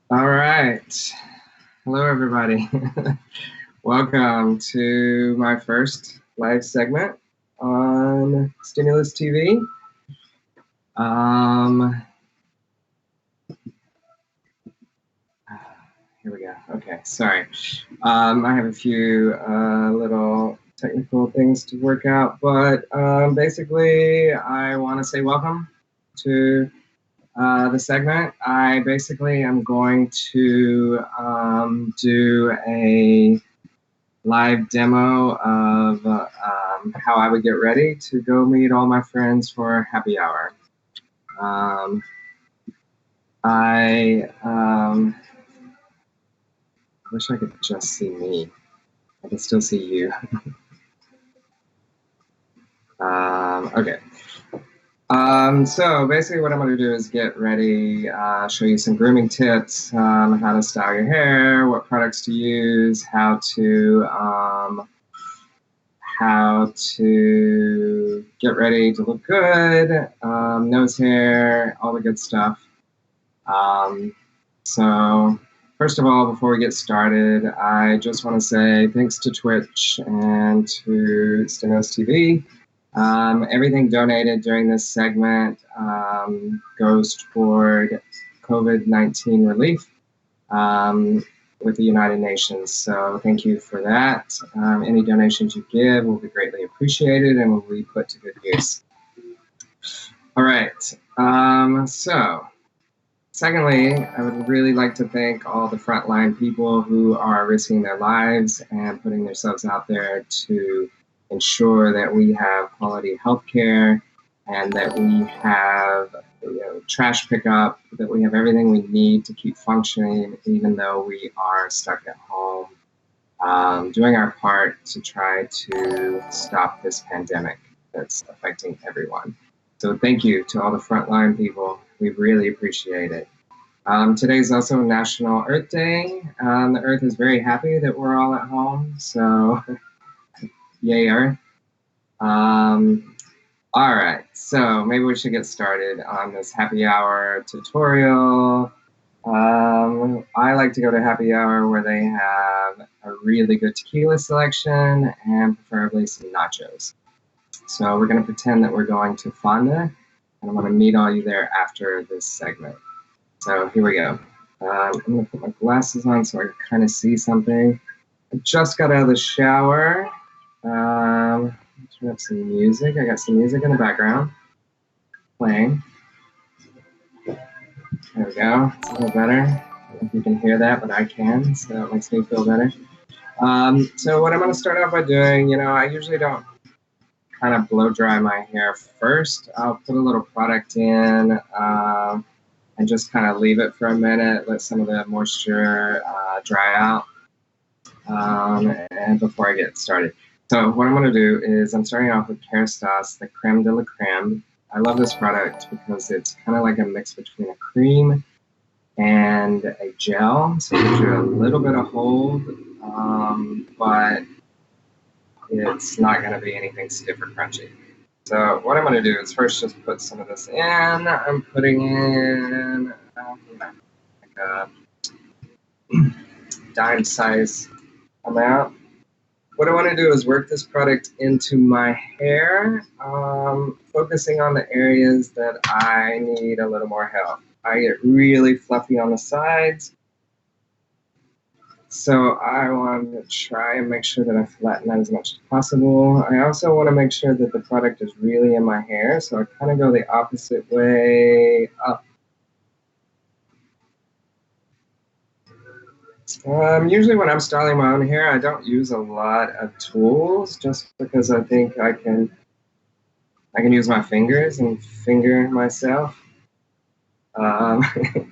All right. Hello, everybody. Welcome to my first live segment on Stimulus TV. Um, Here we go. Okay, sorry. I have a few little technical things to work out, but basically, I want to say welcome to the segment. I basically am going to do a live demo of how I would get ready to go meet all my friends for happy hour. Um, I wish I could just see me. I can still see you. Okay. So basically what I'm going to do is get ready, show you some grooming tips, how to style your hair, what products to use, how to get ready to look good, nose hair, all the good stuff. So first of all, before we get started, I just want to say thanks to Twitch and to Stimulus TV. Everything donated during this segment goes toward COVID-19 relief with the United Nations. So thank you for that. Any donations you give will be greatly appreciated and will be put to good use. All right. So secondly, I would really like to thank all the frontline people who are risking their lives and putting themselves out there to ensure that we have quality healthcare and that we have trash pickup, that we have everything we need to keep functioning, even though we are stuck at home, doing our part to try to stop this pandemic that's affecting everyone. So thank you to all the frontline people. We really appreciate it. Today is also National Earth Day. The Earth is very happy that we're all at home, so yay Earth. All right, so maybe we should get started on this happy hour tutorial. I like to go to happy hour where they have a really good tequila selection and preferably some nachos. So we're going to pretend that we're going to Fonda, and I'm going to meet all you there after this segment. So here we go. I'm going to put my glasses on so I can kind of see something. I just got out of the shower. Turn up some music. I got some music in the background playing. There we go. It's a little better. I don't know if you can hear that, but I can, so it makes me feel better. So what I'm going to start off by doing, I usually don't kind of blow dry my hair first. I'll put a little product in and just kind of leave it for a minute, let some of the moisture dry out and before I get started. So what I'm going to do is I'm starting off with Kerastase, the Creme de la Creme. I love this product because it's kind of like a mix between a cream and a gel. So it gives you a little bit of hold, but it's not going to be anything stiff or crunchy. So what I'm going to do is first just put some of this in. I'm putting in like a dime size amount. What I want to do is work this product into my hair, focusing on the areas that I need a little more help. I get really fluffy on the sides, so I want to try and make sure that I flatten that as much as possible. I also want to make sure that the product is really in my hair, so I kind of go the opposite way up. Usually when I'm styling my own hair, I don't use a lot of tools just because I think I can use my fingers and finger myself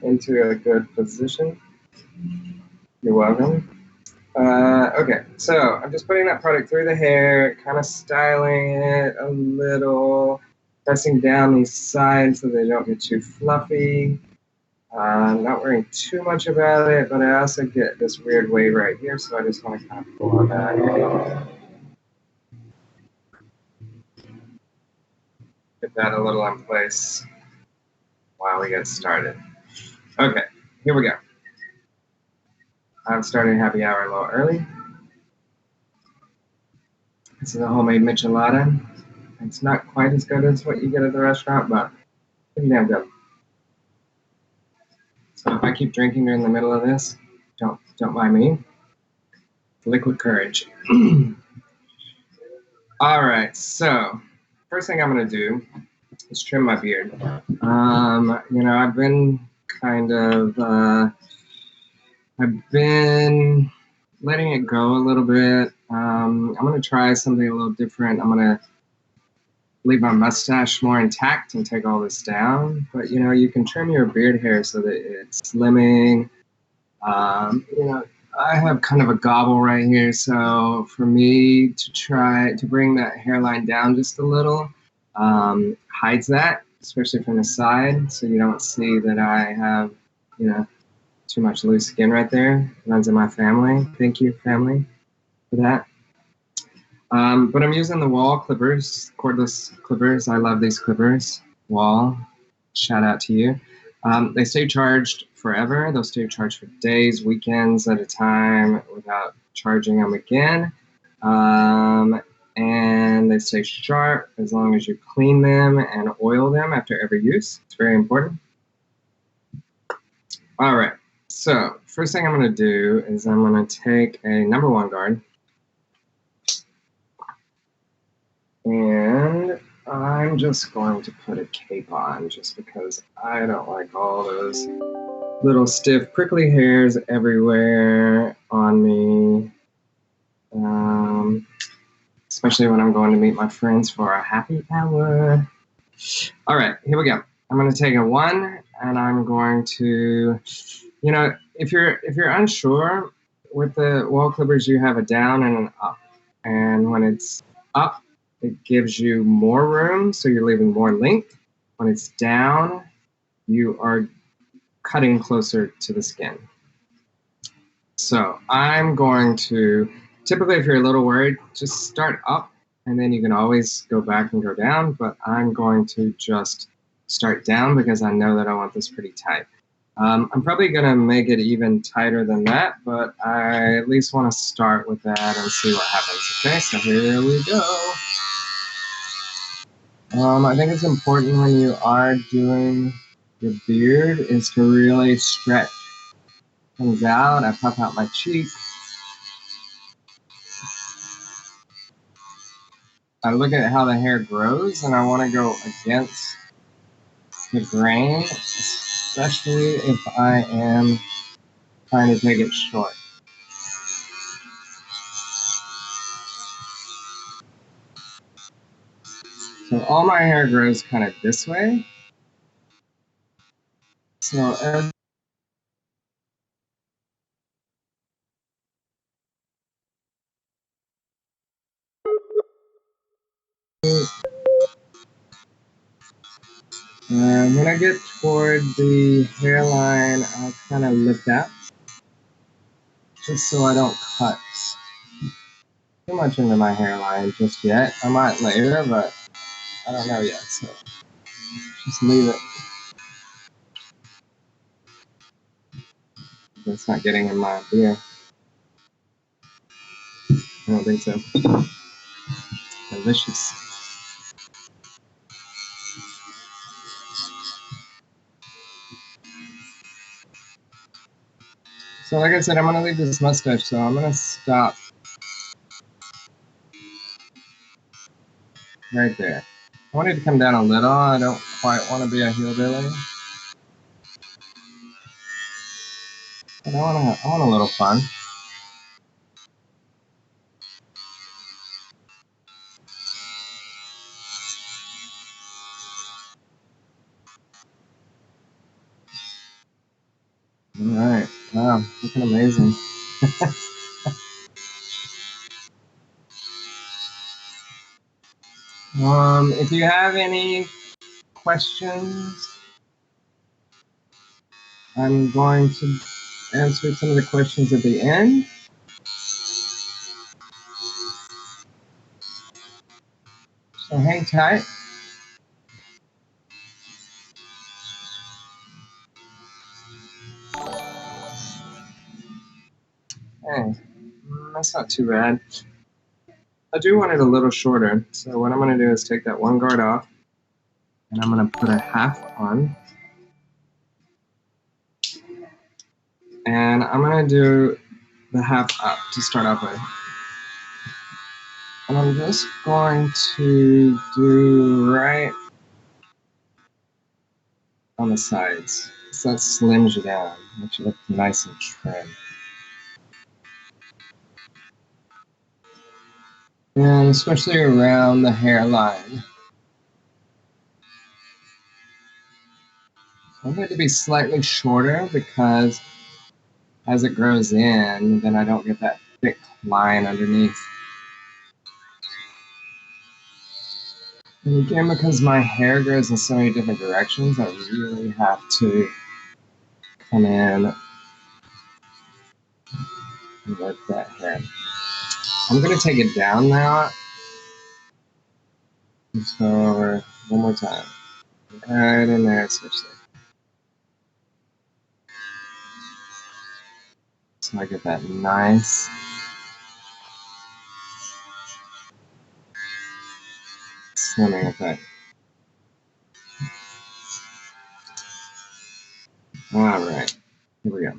into a good position. You're welcome. Okay, so I'm just putting that product through the hair, kind of styling it a little, pressing down these sides so they don't get too fluffy. I'm not worrying too much about it, but I also get this weird wave right here, so I just want to kind of pull on that. Get that a little in place while we get started. Okay, here we go. I've started happy hour a little early. This is a homemade michelada. It's not quite as good as what you get at the restaurant, but pretty damn good. So if I keep drinking during the middle of this, don't mind me. Liquid courage. All right, so first thing I'm gonna do is trim my beard. I've been kind of I've been letting it go a little bit. I'm gonna try something a little different. I'm gonna leave my mustache more intact and take all this down. But you can trim your beard hair so that it's slimming. I have kind of a gobble right here, so for me to try to bring that hairline down just a little hides that, especially from the side, so you don't see that I have, too much loose skin right there. Runs in my family. Thank you, family, for that. But I'm using the wall clippers, cordless clippers. I love these clippers. Wall, shout out to you. They stay charged forever. They'll stay charged for days, weekends at a time without charging them again. And they stay sharp as long as you clean them and oil them after every use. It's very important. All right. So first thing I'm going to do is I'm going to take a number 1 guard. And I'm just going to put a cape on just because I don't like all those little stiff prickly hairs everywhere on me. Especially when I'm going to meet my friends for a happy hour. All right, here we go. I'm going to take a 1 and I'm going to, if you're unsure with the wall clippers, you have a down and an up. And when it's up, it gives you more room, so you're leaving more length. When it's down, you are cutting closer to the skin. So I'm going to, typically if you're a little worried, just start up and then you can always go back and go down, but I'm going to just start down because I know that I want this pretty tight. I'm probably going to make it even tighter than that, but I at least want to start with that and see what happens. Okay, so here we go. I think it's important when you are doing your beard is to really stretch things out. I puff out my cheek. I look at how the hair grows and I want to go against the grain, especially if I am trying to take it short. So all my hair grows kind of this way. So when I get toward the hairline, I'll kind of lift that just so I don't cut too much into my hairline just yet. I might later, but I don't know yet, so just leave it. It's not getting in my beer. I don't think so. Delicious. So like I said, I'm going to leave this mustache, so I'm going to stop right there. I want it to come down a little. I don't quite want to be a hillbilly. But I want a little fun. All right. Wow, looking amazing. If you have any questions, I'm going to answer some of the questions at the end. So hang tight. Hey, that's not too bad. I do want it a little shorter, so what I'm going to do is take that one guard off, and I'm going to put a half on. And I'm going to do the half up to start off with. And I'm just going to do right on the sides. So that slims you down, makes you look nice and trim. And especially around the hairline. I want it to be slightly shorter because as it grows in, then I don't get that thick line underneath. And again, because my hair grows in so many different directions, I really have to come in and work that hair. I'm going to take it down now. So, one more time. Right in there, especially. So I get that nice slimming effect. Alright, here we go.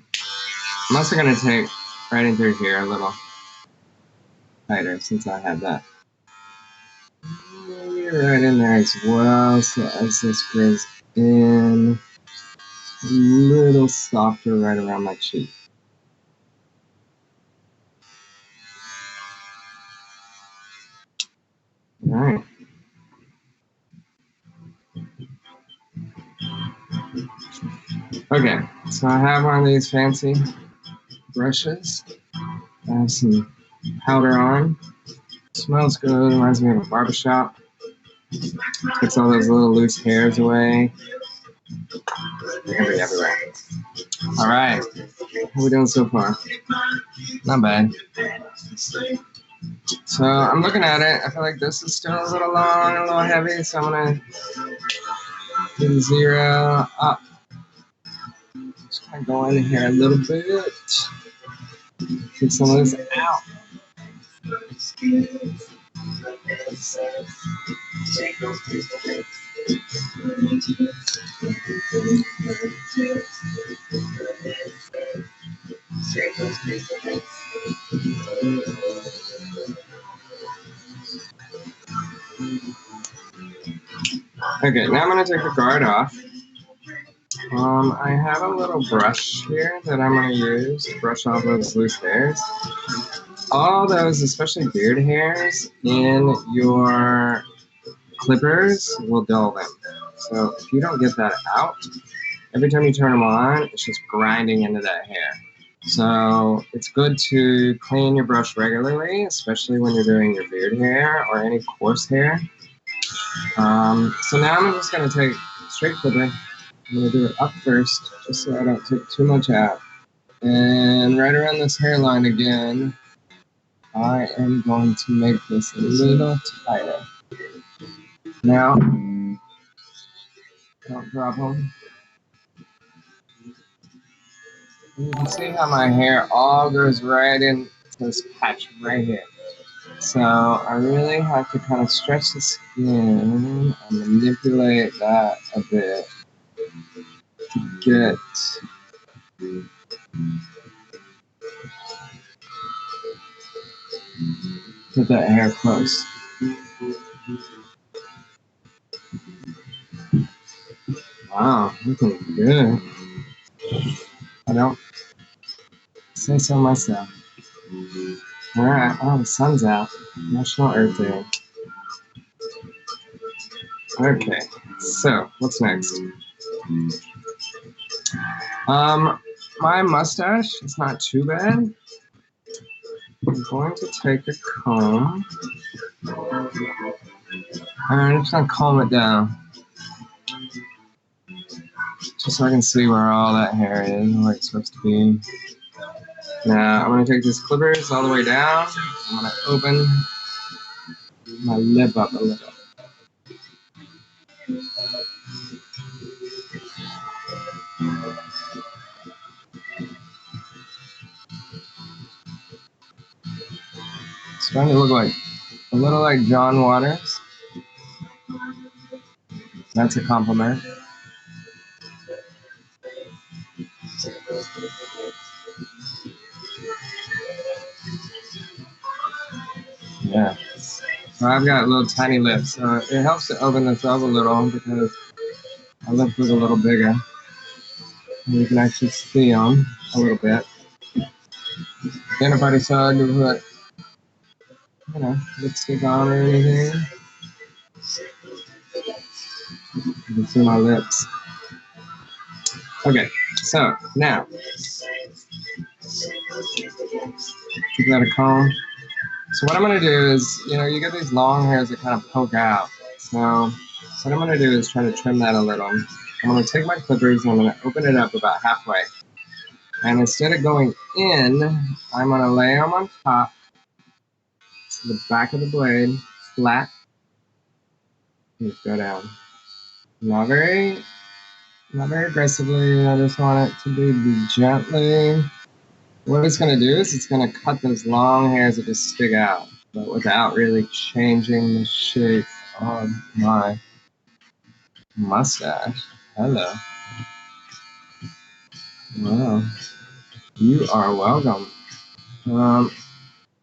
I'm also going to take right in through here a little tighter since I have that. Right in there as well, so as this grows in, a little softer right around my cheek. Alright. Okay, so I have one of these fancy brushes. I have some powder on. Smells good, reminds me of a barbershop. Takes all those little loose hairs away. They're gonna be everywhere. Alright, how are we doing so far? Not bad. So I'm looking at it. I feel like this is still a little long, a little heavy, so I'm gonna do the 0 up. Just kind of go in here a little bit. Take some of this out. Okay, now I'm going to take the guard off. I have a little brush here that I'm going to use to brush off those loose hairs. All those, especially beard hairs, in your clippers will dull them. So if you don't get that out, every time you turn them on, it's just grinding into that hair. So it's good to clean your brush regularly, especially when you're doing your beard hair or any coarse hair. So now I'm just going to take straight clipper. I'm going to do it up first, just so I don't take too much out. And right around this hairline again, I am going to make this a little tighter. Now, don't drop them. You can see how my hair all goes right into this patch right here. So I really have to kind of stretch the skin and manipulate that a bit to get that hair close. Wow, looking good. I don't say so myself. Alright, oh, the sun's out. National Earth Day. Okay, so what's next? My mustache is not too bad. I'm going to take a comb and I'm just gonna comb it down. Just so I can see where all that hair is, where it's supposed to be. Now I'm gonna take these clippers all the way down. I'm gonna open my lip up a little. Starting to look like a little like John Waters. That's a compliment. Yeah. So I've got little tiny lips. So it helps to open this up a little because my lips look a little bigger. And you can actually see them a little bit. Then if I decide to put, you know, lipstick on or anything, you can see my lips. Okay, so now, you've got a comb. So what I'm gonna do is, you know, you get these long hairs that kind of poke out. So what I'm gonna do is try to trim that a little. I'm gonna take my clippers and I'm gonna open it up about halfway. And instead of going in, I'm gonna lay them on top, the back of the blade, flat, and just go down. Not very aggressively. I just want it to be gently. What it's gonna do is it's gonna cut those long hairs that just stick out, but without really changing the shape of my mustache. Hello. Wow. You are welcome.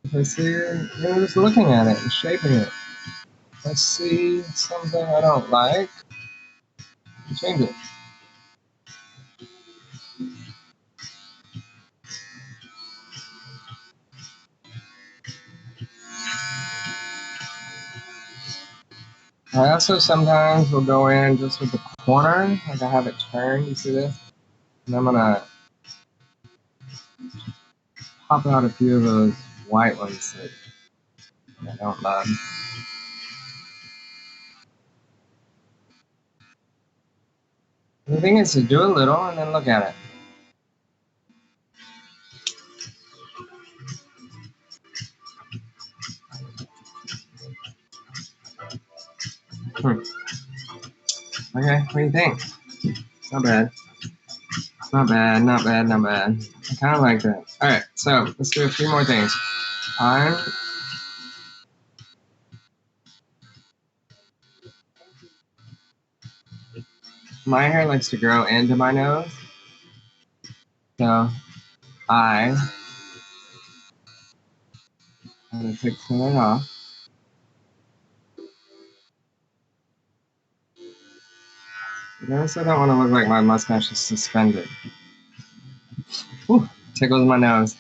If I see you just looking at it and shaping it. If I see something I don't like, change it. I also sometimes will go in just with the corner, like I have it turned, you see this? And I'm gonna pop out a few of those white ones that I don't love. The thing is to do a little and then look at it. Okay, what do you think? Not bad. Not bad, not bad, not bad. I kind of like that. Alright, so let's do a few more things. My hair likes to grow into my nose. So I'm going to take some of it off. But I also don't want to look like my mustache is suspended. Whew, tickles my nose.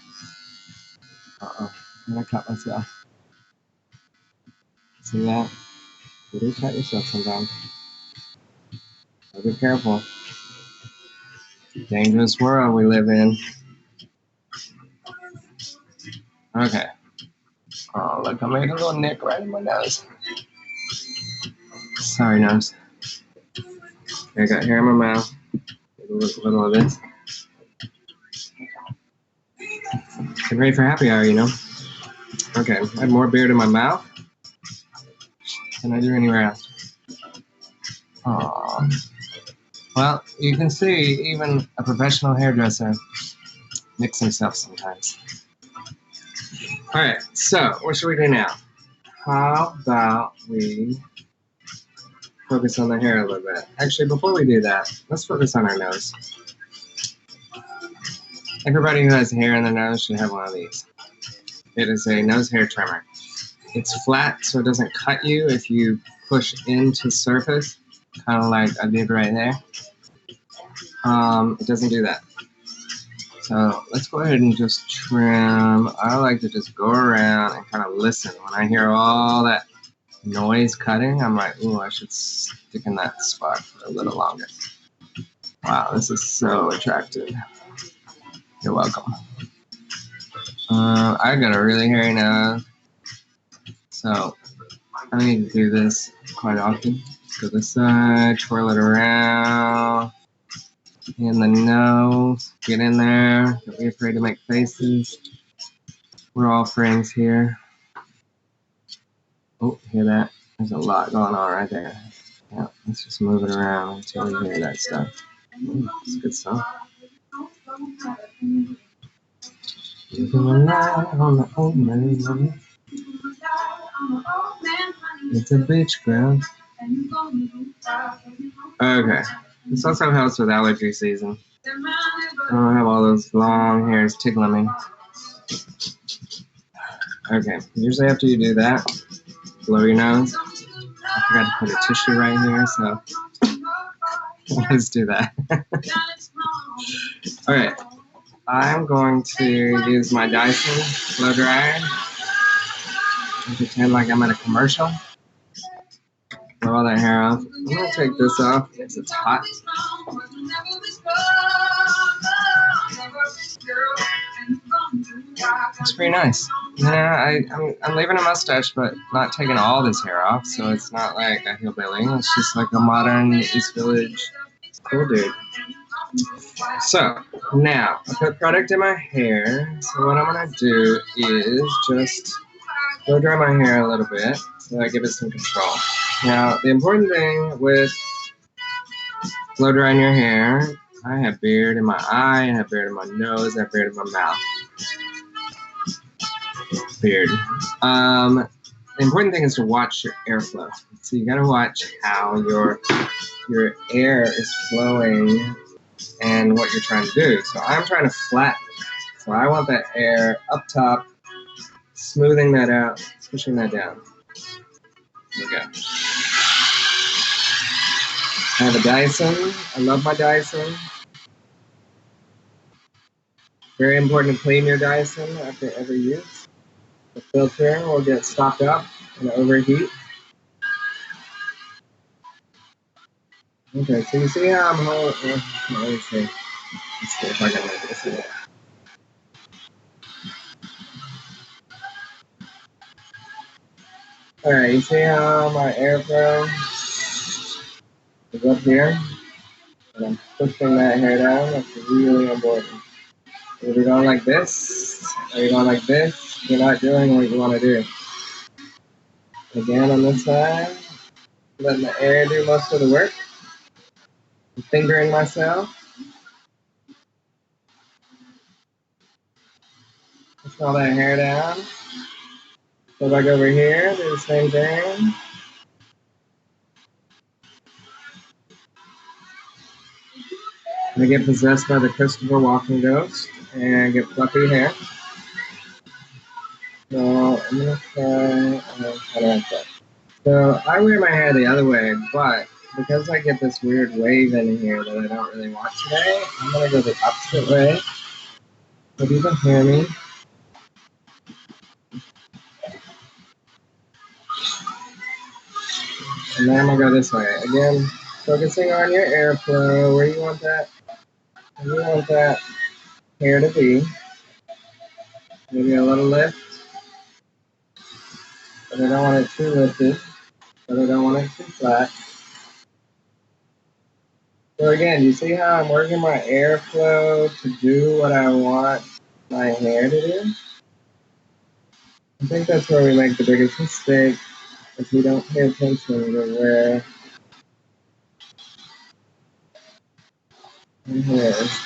Uh-oh, I'm going to cut myself. See that? You do cut yourself sometimes. So be careful. Dangerous world we live in. Okay. Oh, look, I made a little nick right in my nose. Sorry, nose. I got hair in my mouth. A little of this. Get ready for happy hour, you know. Okay, I have more beard in my mouth than I do anywhere else. Aww. Well, you can see even a professional hairdresser nicks himself sometimes. Alright, so what should we do now? How about we focus on the hair a little bit? Actually, before we do that, let's focus on our nose. Everybody who has hair in their nose should have one of these. It is a nose hair trimmer. It's flat, so it doesn't cut you if you push into surface, kind of like I did right there. It doesn't do that. So let's go ahead and just trim. I like to just go around and kind of listen. When I hear all that noise cutting, I'm like, ooh, I should stick in that spot for a little longer. Wow, this is so attractive. You're welcome. I got a really hairy nose, so I need to do this quite often. Go this side, twirl it around. In the nose, get in there. Don't be afraid to make faces. We're all friends here. Oh, hear that? There's a lot going on right there. Yeah, let's just move it around until we hear that stuff. Ooh, it's good stuff. Living a life on the old man. It's a beach ground. Okay. This also helps with allergy season. I don't have all those long hairs tickling me. Okay. Usually after you do that, blow your nose. I forgot to put a tissue right here, so let's do that. Alright. I'm going to use my Dyson blow dryer and pretend like I'm in a commercial. Blow all that hair off. I'm going to take this off because it's hot. It's pretty nice. Yeah, I'm leaving a mustache, but not taking all this hair off, so it's not like a hillbilly. It's just like a modern East Village cool dude. So, now, I put product in my hair, so what I'm going to do is just blow dry my hair a little bit, so I give it some control. Now, the important thing with blow drying your hair, I have beard in my eye, I have beard in my nose, I have beard in my mouth. Beard. The important thing is to watch your airflow. So you gotta watch how your air is flowing and what you're trying to do. So I'm trying to flatten. So I want that air up top, smoothing that out, pushing that down. There we go. I have a Dyson. I love my Dyson. Very important to clean your Dyson after every use. The filter will get stopped up and overheat. Okay, so you see how I'm holding. Let me see. Let's see if I can make this in. Alright, you see how my airflow is up here? And I'm pushing that hair down. That's really important. If you're going like this, or you're going like this, you're not doing what you want to do. Again, on this side, letting the air do most of the work. I'm fingering myself. Push all that hair down. Go back over here, do the same thing. I get possessed by the Christopher Walken ghost and get fluffy hair. So I'm gonna try how do I say? So I wear my hair the other way, but because I get this weird wave in here that I don't really want today, I'm gonna go the opposite way. So you can hear me. And then I'm gonna go this way. Again, focusing on your airflow, where you want that hair to be. Maybe a little lift. But I don't want it too lifted. But I don't want it too flat. So again, you see how I'm working my airflow to do what I want my hair to do? I think that's where we make the biggest mistake, is we don't pay attention to where my hair is.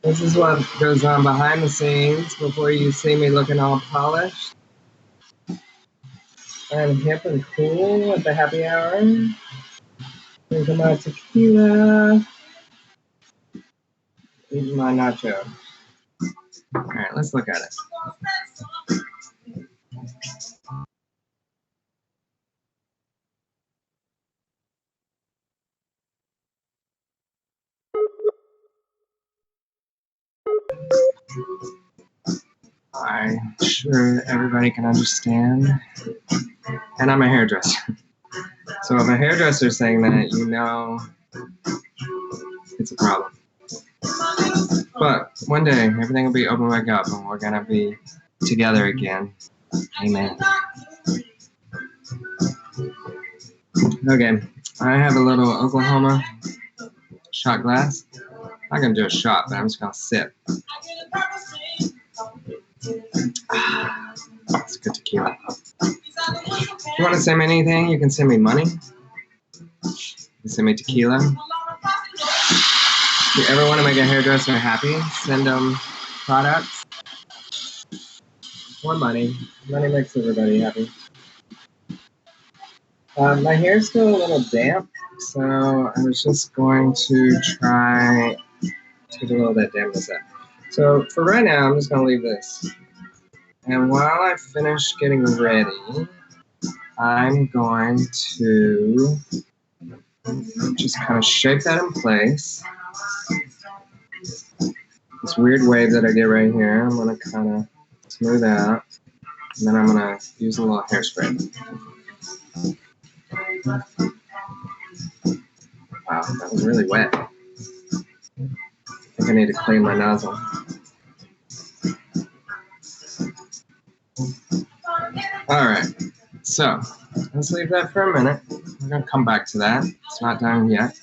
This is what goes on behind the scenes before you see me looking all polished and hip and cool at the happy hour. Drinking my tequila. Eating my nacho. Alright, let's look at it. I'm sure everybody can understand. And I'm a hairdresser. So if a hairdresser's saying that, you know it's a problem. But one day, everything will be open back up and we're going to be together again. Amen. Okay, I have a little Oklahoma shot glass. I'm not going to do a shot, but I'm just going to sip. It's good tequila. If you want to send me anything, you can send me money. You can send me tequila. you ever want to make a hairdresser happy, send them products or money. Money makes everybody happy. My hair's still a little damp, so I was just going to try to get a little of that dampness out. So for right now, I'm just going to leave this. And while I finish getting ready, I'm going to just kind of shape that in place. This weird wave that I get right here, I'm going to kind of smooth out. And then I'm going to use a little hairspray. Wow, that was really wet. I think I need to clean my nozzle. Alright, so let's leave that for a minute. We're going to come back to that. It's not done yet,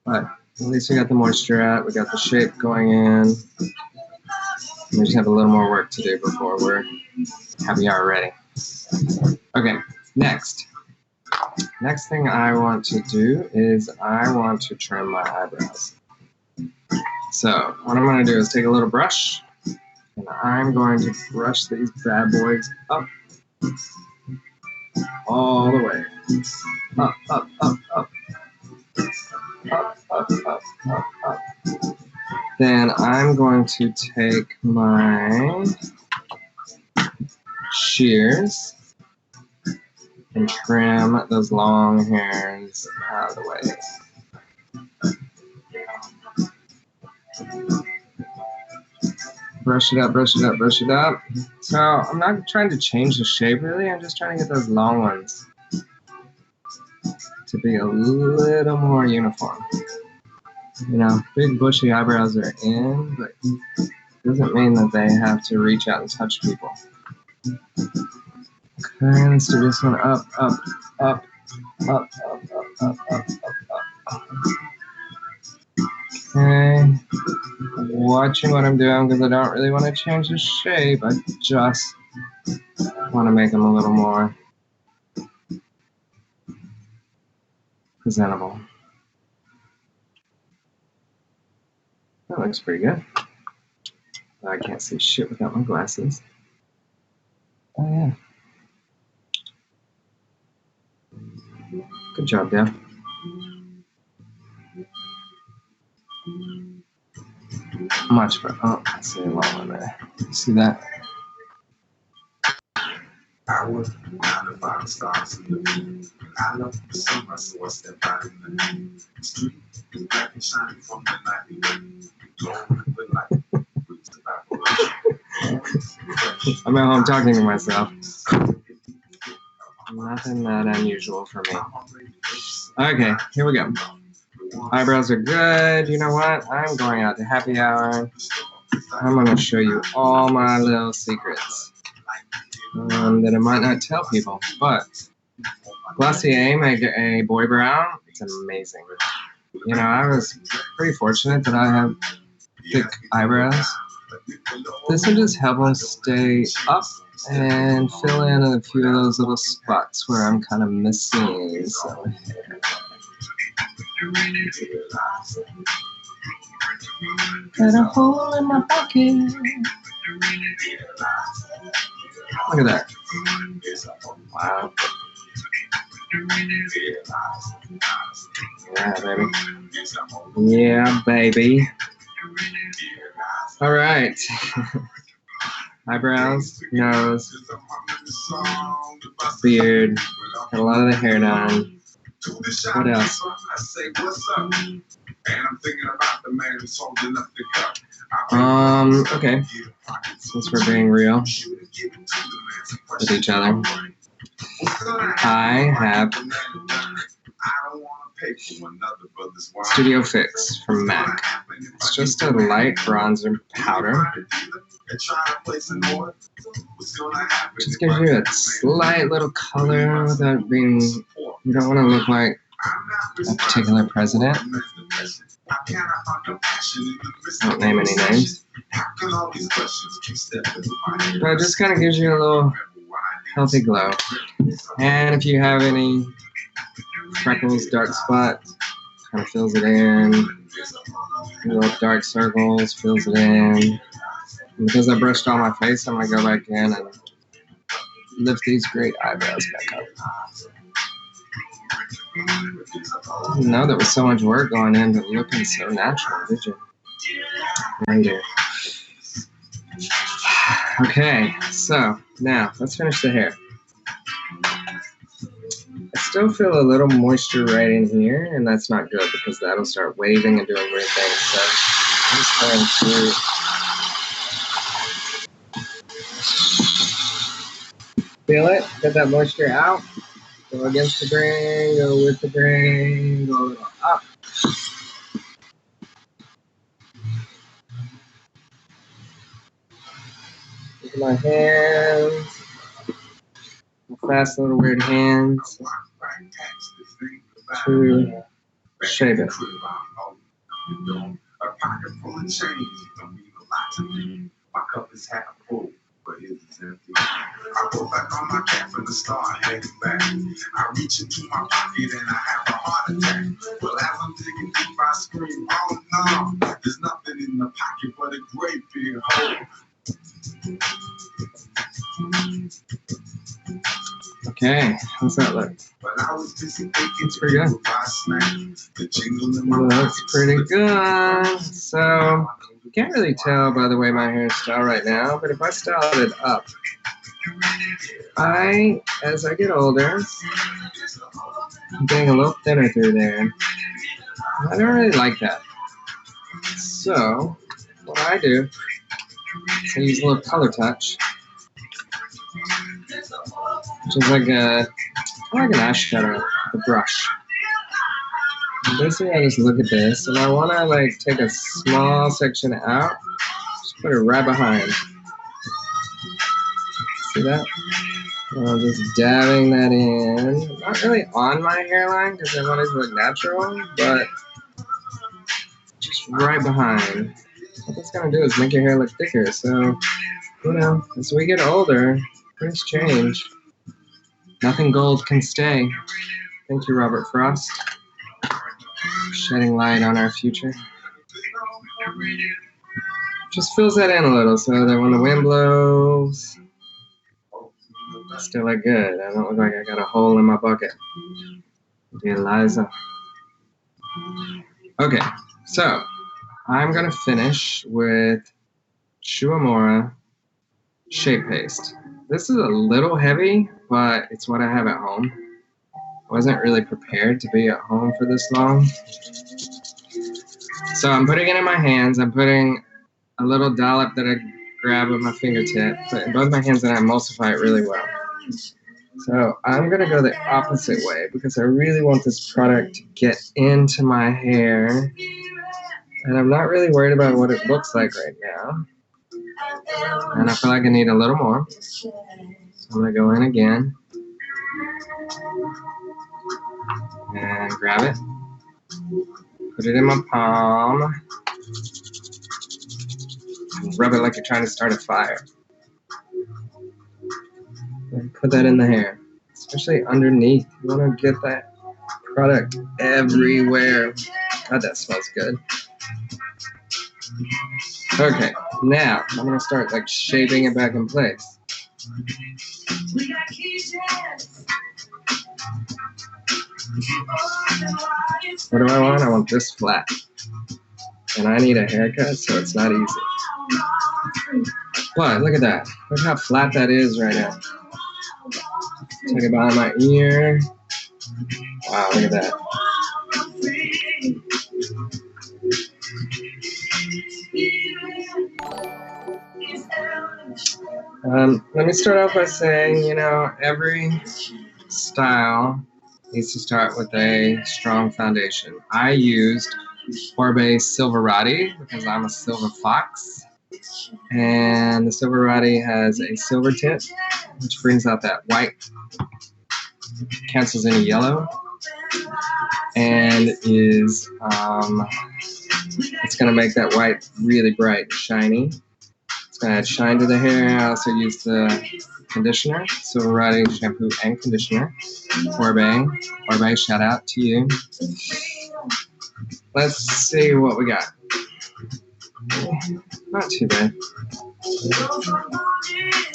but at least we got the moisture out. We got the shape going in. We just have a little more work to do before we're happy hour ready. Okay, next. Next thing I want to do is I want to trim my eyebrows. So what I'm going to do is take a little brush, and I'm going to brush these bad boys up. All the way. Up, up, up, up. Up, up, up, up, up. Then I'm going to take my shears and trim those long hairs out of the way. Brush it up, brush it up, brush it up. So I'm not trying to change the shape really, I'm just trying to get those long ones to be a little more uniform. You know, big bushy eyebrows are in, but it doesn't mean that they have to reach out and touch people. Okay, let's do this one up, up, up, up, up, up, up, up, up, up. Okay, watching what I'm doing because I don't really want to change the shape. I just want to make them a little more presentable. That looks pretty good. I can't see shit without my glasses. Oh yeah. Good job, Dad. Much better. Oh, I see a long one there. You see that? I was trying to find stars in the moon. I love to see my source that out in the moon. The street is black and shiny from the night wind. Glowing with light. I'm at home talking to myself. Nothing that unusual for me. Okay, here we go. Eyebrows are good. You know what? I'm going out to happy hour. I'm going to show you all my little secrets that I might not tell people. But Glossier made a boy brow. It's amazing. You know, I was pretty fortunate that I have thick eyebrows. This will just help them stay up and fill in a few of those little spots where I'm kind of missing some hair. Got a hole in my pocket. Look at that. Wow. Yeah, baby. Yeah, baby. All right. Eyebrows, nose, beard, got a lot of the hair done. What else? Okay. Since we're being real with each other, I have Studio Fix from MAC. It's just a light bronzer powder. Just gives you a slight little color without being, you don't want to look like a particular president. Don't name any names. But it just kind of gives you a little healthy glow. And if you have any freckles, dark spots, kind of fills it in. Little dark circles, fills it in. And because I brushed all my face, I'm going to go back in and lift these great eyebrows back up. I didn't know there was so much work going into looking so natural, did you? Later. Okay, so now let's finish the hair. I still feel a little moisture right in here, and that's not good because that'll start waving and doing weird things. So I'm just going to feel it, get that moisture out, go against the grain, go with the grain, go a little up. Look at my hands, my fast little weird hands to shape it. A pocket full of change, don't mean a lot to me. My cup is half full, but his is empty. I pull back on my cap and the start heading back. I reach into my pocket and I have a heart attack. Well, as I'm digging deep, I scream, oh no, there's nothing in the pocket but a great big hole. Okay, how's that look? It's pretty good. Looks pretty good. So, you can't really tell by the way my hair is styled right now, but if I styled it up, as I get older, I'm getting a little thinner through there. I don't really like that. So, what I do is I use a little color touch, which is like an eyeshadow, a brush. And basically, I just look at this, and I want to like take a small section out, just put it right behind. See that? And I'm just dabbing that in. Not really on my hairline because I want it to look natural, but just right behind. What that's gonna do is make your hair look thicker. So, you know, as we get older, things change. Nothing gold can stay. Thank you, Robert Frost, shedding light on our future. Just fills that in a little so that when the wind blows, I still look good. I don't look like I got a hole in my bucket. Dear Liza. Okay, so I'm gonna finish with Shuamora shape paste. This is a little heavy, but it's what I have at home. I wasn't really prepared to be at home for this long. So I'm putting it in my hands. I'm putting a little dollop that I grab with my fingertip, put it in both my hands, and I emulsify it really well. So I'm gonna go the opposite way because I really want this product to get into my hair. And I'm not really worried about what it looks like right now. And I feel like I need a little more. So I'm gonna go in again. And grab it. Put it in my palm. And rub it like you're trying to start a fire. And put that in the hair. Especially underneath. You wanna get that product everywhere. God, that smells good. Okay, now I'm gonna start like shaping it back in place. What do I want? I want this flat. And I need a haircut, so it's not easy. But look at that. Look how flat that is right now. Take it behind my ear. Wow, look at that. Let me start off by saying, you know, every style needs to start with a strong foundation. I used Barber Silverati because I'm a silver fox. And the Silverati has a silver tip, which brings out that white, cancels any yellow, and is it's gonna make that white really bright and shiny. It's gonna add shine to the hair. I also use the conditioner, Silverati shampoo and conditioner. Barber, shout out to you. let's see what we got. Not too bad.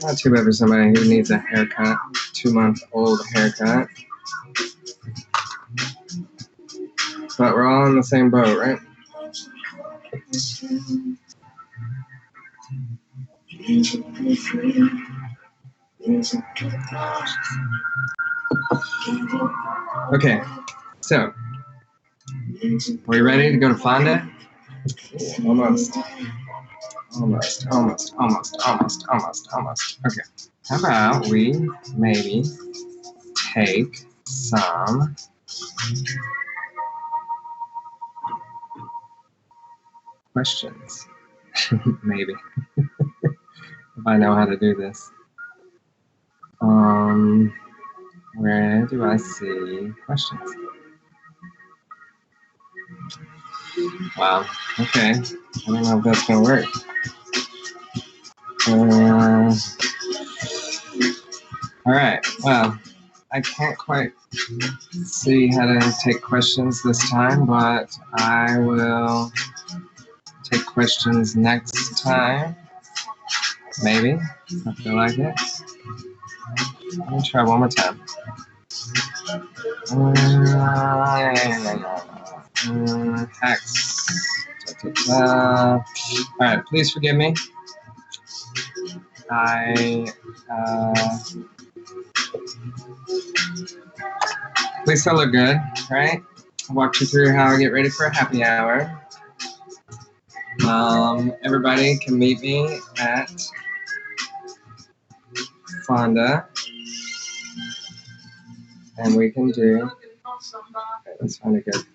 Not too bad for somebody who needs a haircut, 2-month-old haircut. But we're all in the same boat, right? Okay, so, are we ready to go to Fonda? Almost. Okay, how about we maybe take some questions? Maybe. If I know how to do this. Where do I see questions? Wow, okay. I don't know if that's gonna work. All right, well, I can't quite see how to take questions this time, but I will take questions next time. Maybe, I feel like it. Let me try one more time. Hacks. All right, please forgive me. Please still look good, right? I walked you through how I get ready for a happy hour. Everybody can meet me at Fonda, and we can do. Okay, let's find a good.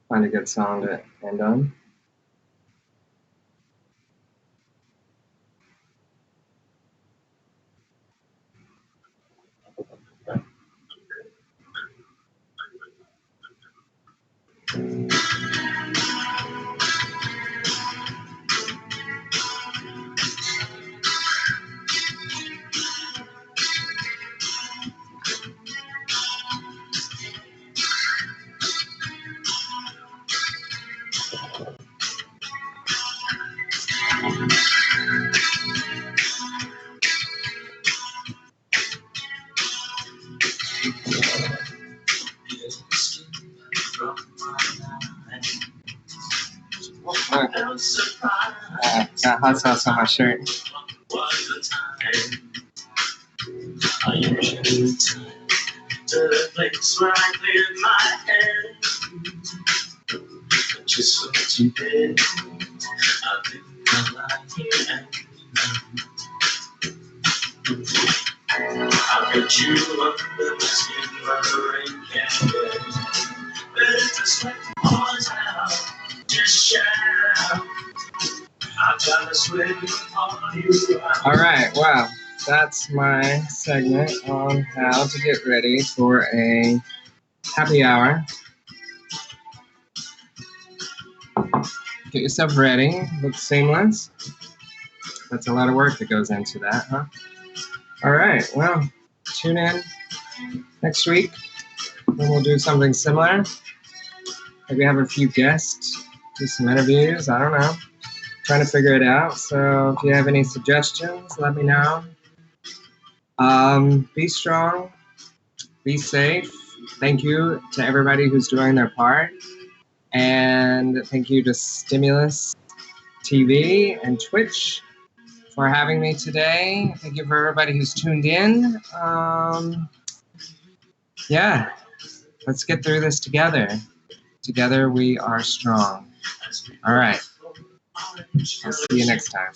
Find a good song to end on. Got hot sauce on my shirt. I usually to the place where I cleared my head. Just what you did, I think I like here and I bet you under the skin where the rain can't get. Better just let the boys out, just shout. I've got to swim on you. All right, wow. That's my segment on how to get ready for a happy hour. Get yourself ready, look seamless. That's a lot of work that goes into that, huh? All right, well, tune in next week and we'll do something similar. Maybe have a few guests, do some interviews, I don't know. Trying to figure it out, so if you have any suggestions, let me know. Be strong, be safe. Thank you to everybody who's doing their part. And thank you to Stimulus TV and Twitch for having me today. Thank you for everybody who's tuned in. Yeah, let's get through this together. Together we are strong. All right. I'll see you next time.